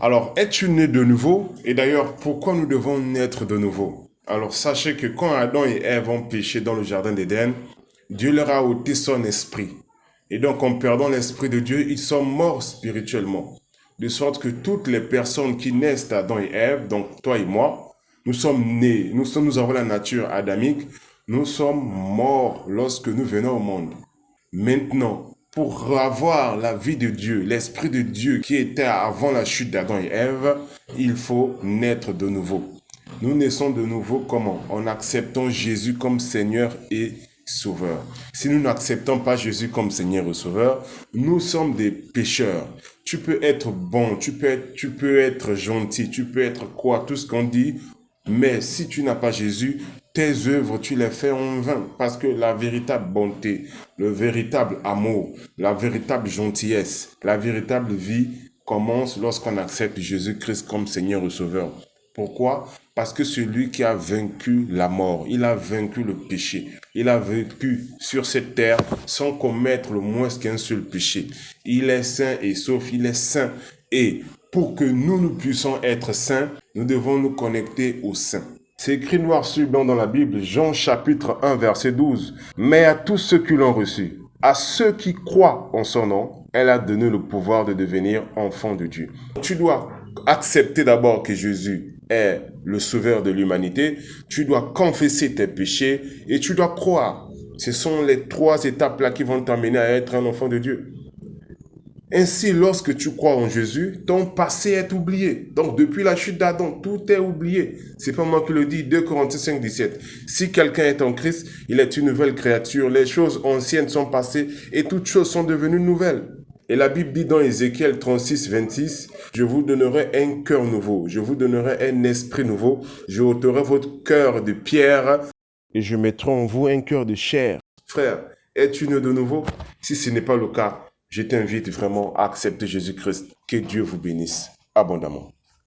Alors, es-tu né de nouveau? Et d'ailleurs, pourquoi nous devons naître de nouveau? Alors, sachez que quand Adam et Ève ont péché dans le jardin d'Éden, Dieu leur a ôté son esprit. Et donc, en perdant l'esprit de Dieu, ils sont morts spirituellement. De sorte que toutes les personnes qui naissent d'Adam et Ève, donc toi et moi, nous sommes nés, nous avons la nature adamique, nous sommes morts lorsque nous venons au monde. Maintenant, pour avoir la vie de Dieu, l'Esprit de Dieu qui était avant la chute d'Adam et Ève, il faut naître de nouveau. Nous naissons de nouveau comment? En acceptant Jésus comme Seigneur et Sauveur. Si nous n'acceptons pas Jésus comme Seigneur et Sauveur, nous sommes des pécheurs. Tu peux être bon, tu peux être gentil, tu peux être quoi, tout ce qu'on dit, mais si tu n'as pas Jésus, tes œuvres, tu les fais en vain. Parce que la véritable bonté, le véritable amour, la véritable gentillesse, la véritable vie commence lorsqu'on accepte Jésus-Christ comme Seigneur et Sauveur. Pourquoi? Parce que celui qui a vaincu la mort, il a vaincu le péché. Il a vécu sur cette terre sans commettre le moins qu'un seul péché. Il est saint et sauf, il est saint. Et pour que nous puissions être saints, nous devons nous connecter au saint. C'est écrit noir sur blanc dans la Bible, Jean chapitre 1 verset 12. Mais à tous ceux qui l'ont reçu, à ceux qui croient en son nom, elle a donné le pouvoir de devenir enfant de Dieu. Tu dois accepter d'abord que Jésus est le sauveur de l'humanité. Tu dois confesser tes péchés et tu dois croire. Ce sont les trois étapes-là qui vont t'amener à être un enfant de Dieu. Ainsi, lorsque tu crois en Jésus, ton passé est oublié. Donc, depuis la chute d'Adam, tout est oublié. C'est pas moi qui le dis, 2 Corinthiens 5, 17. Si quelqu'un est en Christ, il est une nouvelle créature. Les choses anciennes sont passées et toutes choses sont devenues nouvelles. Et la Bible dit dans Ézéchiel 36, 26, « Je vous donnerai un cœur nouveau, je vous donnerai un esprit nouveau, je ôterai votre cœur de pierre et je mettrai en vous un cœur de chair. » Frère, es-tu né de nouveau? Si ce n'est pas le cas, je t'invite vraiment à accepter Jésus-Christ. Que Dieu vous bénisse abondamment.